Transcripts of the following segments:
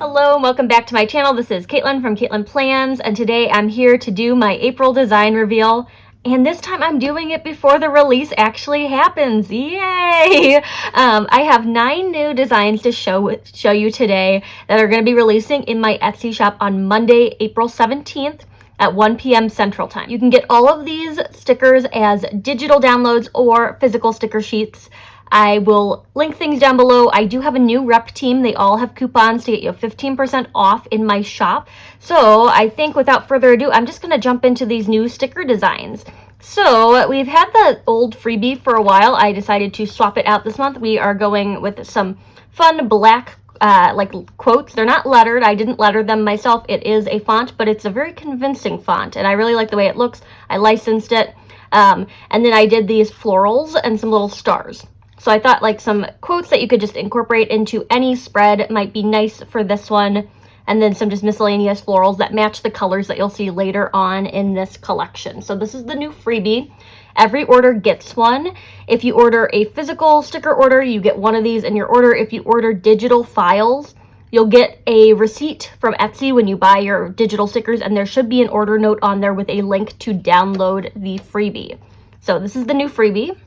Hello and welcome back to my channel. This is Katelyn from Katelyn Plans, and today I'm here to do my April design reveal. And this time I'm doing it before the release actually happens. Yay! I have 9 new designs to show you today that are going to be releasing in my Etsy shop on Monday, April 17th at 1 p.m. Central Time. You can get all of these stickers as digital downloads or physical sticker sheets. I will link things down below. I do have a new rep team. They all have coupons to get you 15% off in my shop. So I think without further ado, I'm just going to jump into these new sticker designs. So we've had the old Freebie for a while. I decided to swap it out this month. We are going with some fun black like quotes. They're not lettered. I didn't letter them myself. It is a font, but it's a very convincing font, and I really like the way it looks. I licensed it. And then I did these florals and some little stars. So I thought like some quotes that you could just incorporate into any spread might be nice for this one. And then some just miscellaneous florals that match the colors that you'll see later on in this collection. So this is the new Freebie. Every order gets one. If you order a physical sticker order, you get one of these in your order. If you order digital files, you'll get a receipt from Etsy when you buy your digital stickers, and there should be an order note on there with a link to download the Freebie. So this is the new Freebie.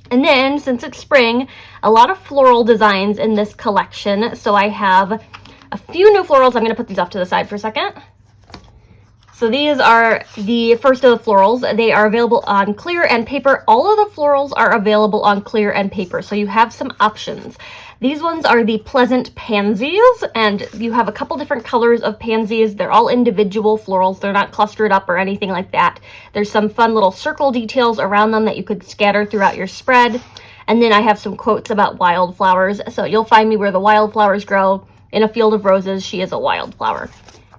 And then, since it's spring, a lot of floral designs in this collection. So I have a few new florals. I'm going to put these off to the side for a second. So these are the first of the florals. They are available on clear and paper. All of the florals are available on clear and paper, so you have some options. These ones are the Pleasant Pansies, and you have a couple different colors of pansies. They're all individual florals. They're not clustered up or anything like that. There's some fun little circle details around them that you could scatter throughout your spread. And then I have some quotes about wildflowers. So you'll find me where the wildflowers grow. In a field of roses, she is a wildflower.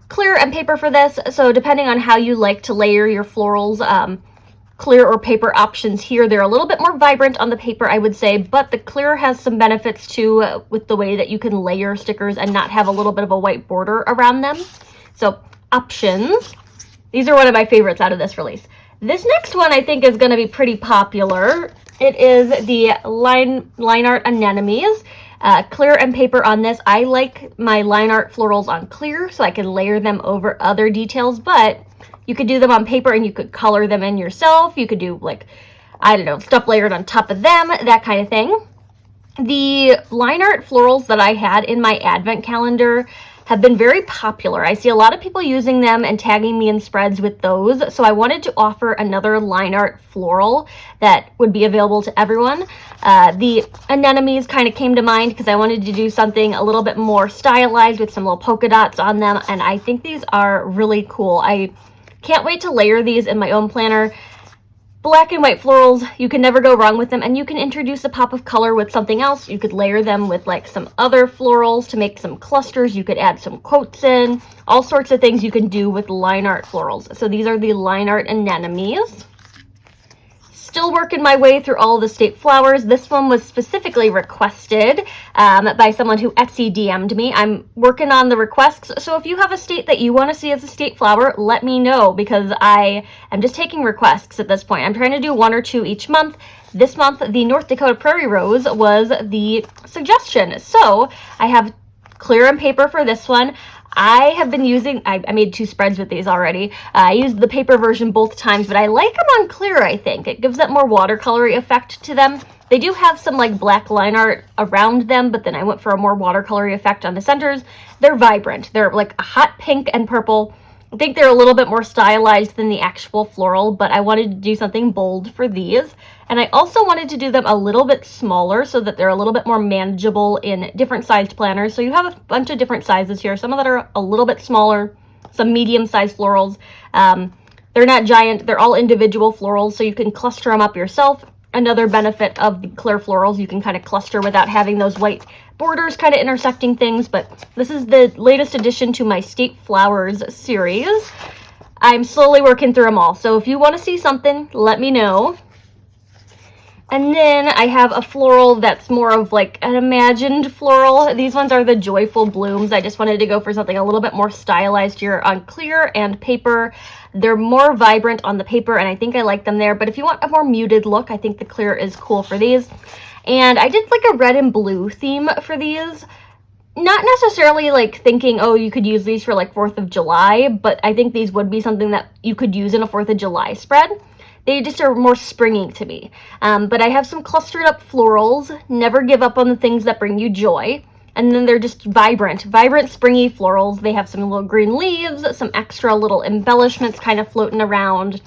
Clear and paper for this, so depending on how you like to layer your florals, clear or paper options here. They're a little bit more vibrant on the paper, I would say, but the clear has some benefits too with the way that you can layer stickers and not have a little bit of a white border around them. So options. These are one of my favorites out of this release. This next one I think is going to be pretty popular. It is the line art anemones. Clear and paper on this. I like my line art florals on clear so I can layer them over other details, but you could do them on paper and you could color them in yourself. You could do like, I don't know, stuff layered on top of them, that kind of thing. The line art florals that I had in my advent calendar have been very popular. I see a lot of people using them and tagging me in spreads with those. So I wanted to offer another line art floral that would be available to everyone. The anemones kind of came to mind because I wanted to do something a little bit more stylized with some little polka dots on them. And I think these are really cool. I can't wait to layer these in my own planner. Black and white florals, you can never go wrong with them, and you can introduce a pop of color with something else. You could layer them with like some other florals to make some clusters. You could add some quotes in, all sorts of things you can do with line art florals. So these are the line art anemones. Still working my way through all the state flowers. This one was specifically requested by someone who Etsy DM'd me. I'm working on the requests, so if you have a state that you want to see as a state flower, let me know, because I am just taking requests at this point. I'm trying to do 1 or 2 each month. This month, the North Dakota Prairie Rose was the suggestion, so I have clear and paper for this one. I have been using, I made 2 spreads with these already. I used the paper version both times, but I like them on clear, I think. It gives that more watercolory effect to them. They do have some like black line art around them, but then I went for a more watercolory effect on the centers. They're vibrant. They're like a hot pink and purple. I think they're a little bit more stylized than the actual floral, but I wanted to do something bold for these. And I also wanted to do them a little bit smaller so that they're a little bit more manageable in different sized planners. So you have a bunch of different sizes here. Some of that are a little bit smaller, some medium-sized florals. They're not giant. They're all individual florals, so you can cluster them up yourself. Another benefit of the clear florals, you can kind of cluster without having those white borders kind of intersecting things. But this is the latest addition to my State Flowers series. I'm slowly working through them all, so if you want to see something, let me know. And then I have a floral that's more of like an imagined floral. These ones are the Joyful Blooms. I just wanted to go for something a little bit more stylized here on clear and paper. They're more vibrant on the paper, and I think I like them there. But if you want a more muted look, I think the clear is cool for these. And I did like a red and blue theme for these. not necessarily like thinking, oh, you could use these for like 4th of July, but I think these would be something that you could use in a 4th of July spread. They just are more springy to me. But I have some clustered up florals. Never give up on the things that bring you joy. And then they're just vibrant, springy florals. They have some little green leaves, some extra little embellishments kind of floating around.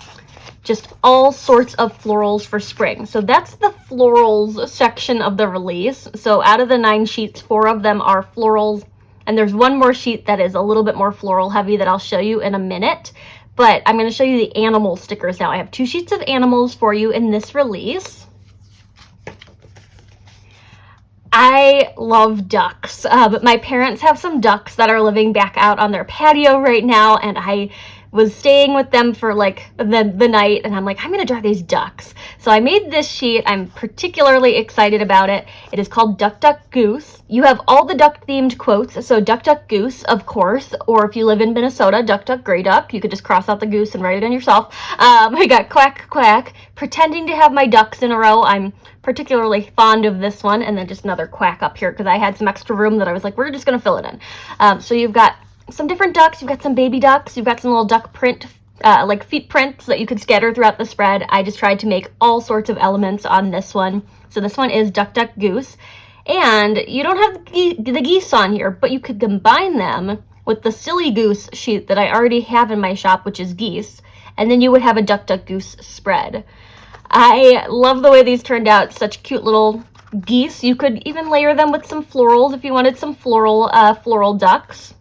Just all sorts of florals for spring. So that's the florals section of the release. So out of the 9 sheets, 4 of them are florals. And there's one more sheet that is a little bit more floral heavy that I'll show you in a minute. But I'm going to show you the animal stickers now. I have 2 sheets of animals for you in this release. I love ducks, but my parents have some ducks that are living back out on their patio right now, and I was staying with them for like the night, and I'm like, I'm gonna draw these ducks. So I made this sheet. I'm particularly excited about it. It is called Duck Duck Goose. You have all the duck themed quotes, so Duck Duck Goose, of course, or if you live in Minnesota, Duck Duck Gray Duck. You could just cross out the goose and write it in yourself. I got Quack Quack, pretending to have my ducks in a row. I'm particularly fond of this one, and then just another quack up here because I had some extra room that I was like, we're just gonna fill it in. So you've got some different ducks, you've got some baby ducks, you've got some little duck print, like feet prints that you could scatter throughout the spread. I just tried to make all sorts of elements on this one. So this one is Duck Duck Goose, and you don't have the geese on here, but you could combine them with the Silly Goose sheet that I already have in my shop, which is geese, and then you would have a Duck Duck Goose spread. I love the way these turned out. Such cute little geese. You could even layer them with some florals if you wanted some floral ducks.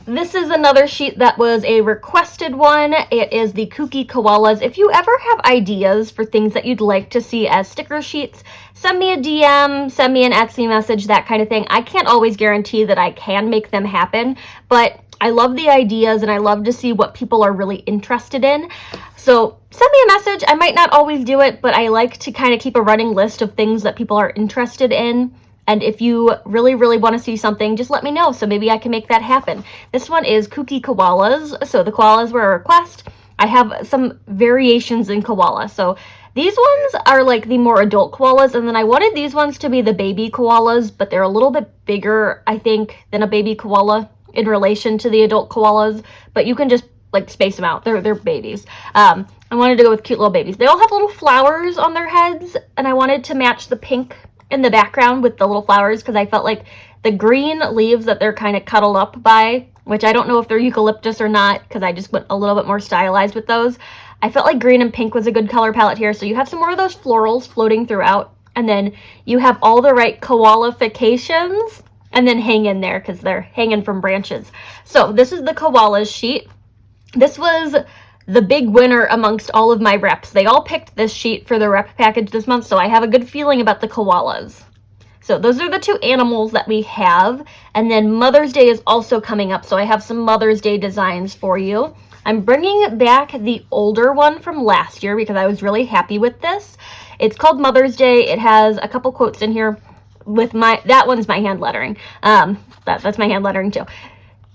This is another sheet that was a requested one. It is the Kooky Koalas. If you ever have ideas for things that you'd like to see as sticker sheets, send me a DM, send me an Etsy message, that kind of thing. I can't always guarantee that I can make them happen, but I love the ideas and I love to see what people are really interested in. So send me a message. I might not always do it, but I like to kind of keep a running list of things that people are interested in. And if you really, really want to see something, just let me know, so maybe I can make that happen. This one is Kooky Koalas. So the koalas were a request. I have some variations in koala. So these ones are like the more adult koalas, and then I wanted these ones to be the baby koalas, but they're a little bit bigger, I think, than a baby koala in relation to the adult koalas. But you can just like space them out. They're babies. I wanted to go with cute little babies. They all have little flowers on their heads, and I wanted to match the pink in the background with the little flowers because I felt like the green leaves that they're kind of cuddled up by, which I don't know if they're eucalyptus or not because I just went a little bit more stylized with those. I felt like green and pink was a good color palette here. So you have some more of those florals floating throughout, and then you have all the right koalifications, and then hang in there because they're hanging from branches. So this is the koalas sheet. This was the big winner amongst all of my reps. They all picked this sheet for the rep package this month, so I have a good feeling about the koalas. So those are the 2 animals that we have, and then Mother's Day is also coming up, so I have some Mother's Day designs for you. I'm bringing back the older one from last year because I was really happy with this. It's called Mother's Day. It has a couple quotes in here with that one's my hand lettering. That's my hand lettering too.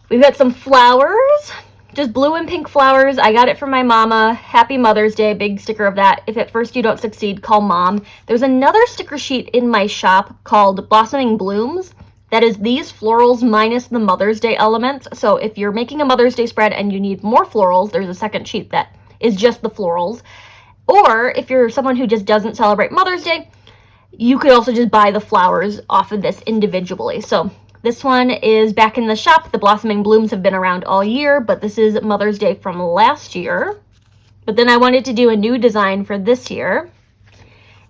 We've got some flowers. Just blue and pink flowers. I got it from my mama. Happy Mother's Day. Big sticker of that. If at first you don't succeed, call mom. There's another sticker sheet in my shop called Blossoming Blooms. That is these florals minus the Mother's Day elements. So if you're making a Mother's Day spread and you need more florals, there's a second sheet that is just the florals. Or if you're someone who just doesn't celebrate Mother's Day, you could also just buy the flowers off of this individually. So this one is back in the shop. The Blossoming Blooms have been around all year, but this is Mother's Day from last year. But then I wanted to do a new design for this year.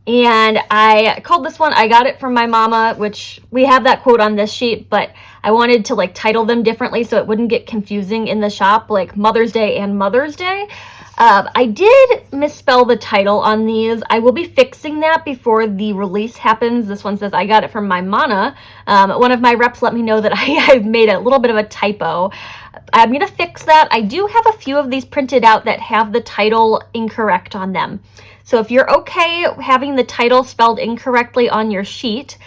And I called this one, I got it from my mama, which we have that quote on this sheet, but I wanted to like title them differently so it wouldn't get confusing in the shop, like Mother's Day and Mother's Day. I did misspell the title on these. I will be fixing that before the release happens. This one says I got it from my mana. One of my reps let me know that I've made a little bit of a typo. I'm going to fix that. I do have a few of these printed out that have the title incorrect on them. So if you're okay having the title spelled incorrectly on your sheet,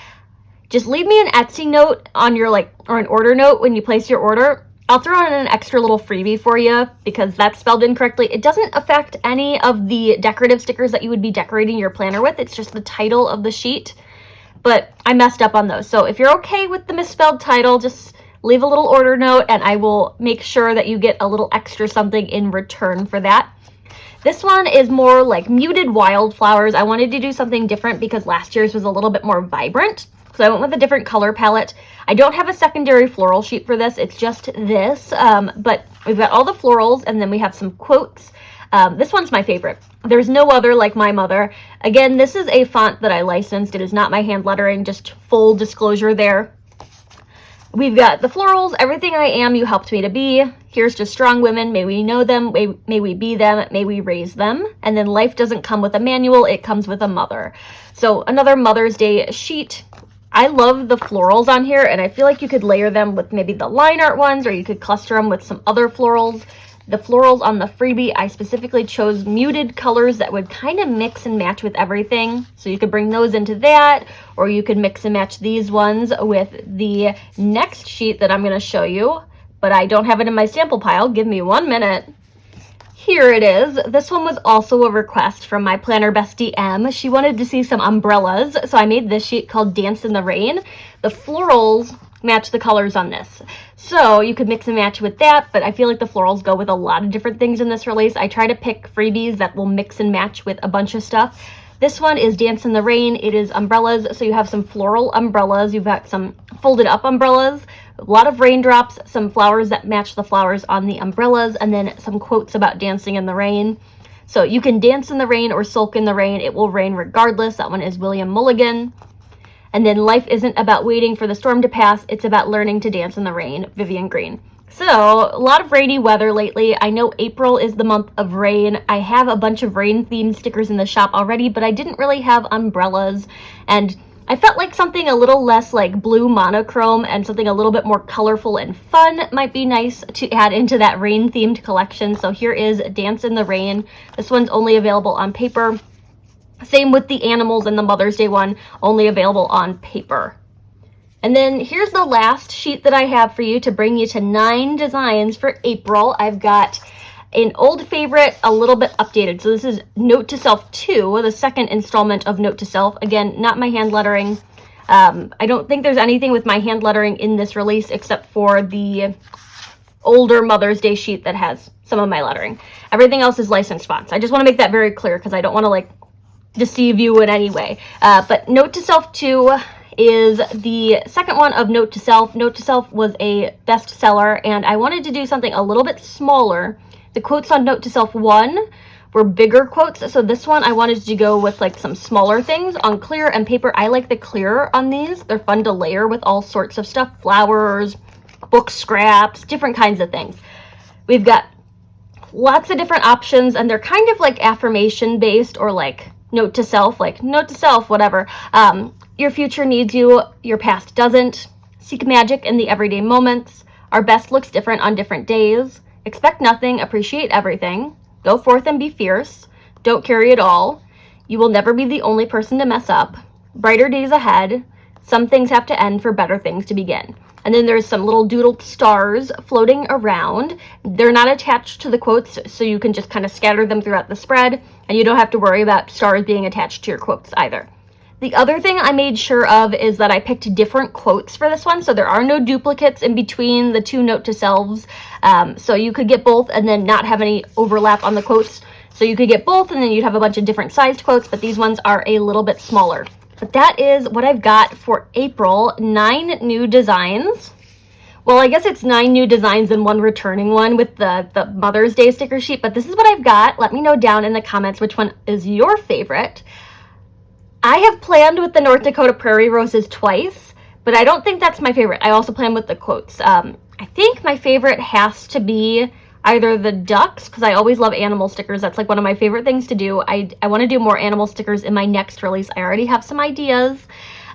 just leave me an Etsy note on your or an order note when you place your order. I'll throw in an extra little freebie for you because that's spelled incorrectly. It doesn't affect any of the decorative stickers that you would be decorating your planner with. It's just the title of the sheet. but I messed up on those. So if you're okay with the misspelled title, just leave a little order note and I will make sure that you get a little extra something in return for that. This one is more like muted wildflowers. I wanted to do something different because last year's was a little bit more vibrant. So I went with a different color palette. I don't have a secondary floral sheet for this. It's just this. But we've got all the florals and then we have some quotes. This one's my favorite. There's no other like my mother. Again, this is a font that I licensed. It is not my hand lettering, just full disclosure there. We've got the florals, everything I am, you helped me to be. Here's to strong women, may we know them, may we be them, may we raise them. And then life doesn't come with a manual, it comes with a mother. So another Mother's Day sheet. I love the florals on here, and I feel like you could layer them with maybe the line art ones, or you could cluster them with some other florals. The florals on the Freebie, I specifically chose muted colors that would kind of mix and match with everything. So you could bring those into that, or you could mix and match these ones with the next sheet that I'm going to show you. But I don't have it in my sample pile. Give me 1 minute. Here it is. This one was also a request from my planner bestie M. She wanted to see some umbrellas, so I made this sheet called Dance in the Rain. The florals match the colors on this. So you could mix and match with that, but I feel like the florals go with a lot of different things in this release. I try to pick freebies that will mix and match with a bunch of stuff. This one is Dance in the Rain. It is umbrellas, so you have some floral umbrellas. You've got some folded up umbrellas, a lot of raindrops, some flowers that match the flowers on the umbrellas, and then some quotes about dancing in the rain. So you can dance in the rain or sulk in the rain. It will rain regardless. That one is William Mulligan. And then life isn't about waiting for the storm to pass. It's about learning to dance in the rain, Vivian Green. So a lot of rainy weather lately. I know April is the month of rain. I have a bunch of rain themed stickers in the shop already, but I didn't really have umbrellas. And I felt like something a little less like blue monochrome and something a little bit more colorful and fun might be nice to add into that rain themed collection. So here is Dance in the Rain. This one's only available on paper. Same with the animals and the Mother's Day one, only available on paper. And then here's the last sheet that I have for you to bring you to 9 designs for April. I've got an old favorite, a little bit updated. So this is Note to Self 2, the second installment of Note to Self. Again, not my hand lettering. I don't think there's anything with my hand lettering in this release except for the older Mother's Day sheet that has some of my lettering. Everything else is licensed fonts. I just want to make that very clear because I don't want to like deceive you in any way. But Note to Self 2 is the second one of Note to Self. Note to Self was a bestseller, and I wanted to do something a little bit smaller. The quotes on Note to Self 1 were bigger quotes, so this one I wanted to go with like some smaller things on clear and paper. I like the clear on these. They're fun to layer with all sorts of stuff, flowers, book scraps, different kinds of things. We've got lots of different options, and they're kind of like affirmation based, or like note to self, whatever. Your future needs you, your past doesn't. Seek magic in the everyday moments. Our best looks different on different days. Expect nothing, appreciate everything. Go forth and be fierce. Don't carry it all. You will never be the only person to mess up. Brighter days ahead. Some things have to end for better things to begin. And then there's some little doodled stars floating around. They're not attached to the quotes, so you can just kind of scatter them throughout the spread, and you don't have to worry about stars being attached to your quotes either. The other thing I made sure of is that I picked different quotes for this one, so there are no duplicates in between the 2 Note to Selves. So you could get both and then not have any overlap on the quotes. So you could get both and then you'd have a bunch of different sized quotes, but these ones are a little bit smaller. But that is what I've got for April. 9 new designs. Well, I guess it's 9 new designs and 1 returning one with the Mother's Day sticker sheet, but this is what I've got. Let me know down in the comments which one is your favorite. I have planned with the North Dakota Prairie Roses twice, but I don't think that's my favorite. I also plan with the quotes. I think my favorite has to be either the ducks, because I always love animal stickers. That's like one of my favorite things to do. I want to do more animal stickers in my next release. I already have some ideas.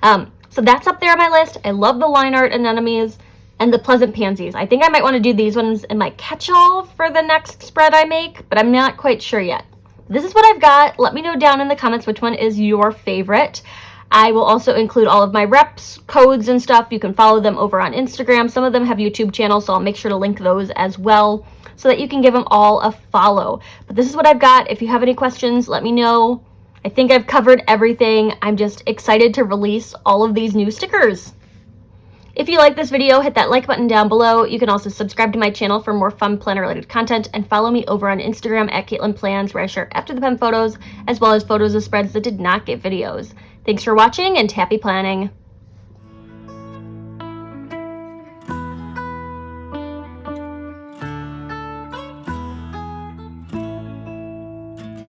So that's up there on my list. I love the line art anemones and the pleasant pansies. I think I might want to do these ones in my catch-all for the next spread I make, but I'm not quite sure yet. This is what I've got. Let me know down in the comments which one is your favorite. I will also include all of my reps, codes, and stuff. You can follow them over on Instagram. Some of them have YouTube channels, so I'll make sure to link those as well so that you can give them all a follow. But this is what I've got. If you have any questions, let me know. I think I've covered everything. I'm just excited to release all of these new stickers. If you like this video, hit that like button down below. You can also subscribe to my channel for more fun planner related content, and follow me over on Instagram at Katelyn Plans, where I share after the pen photos as well as photos of spreads that did not get videos. Thanks for watching and happy planning.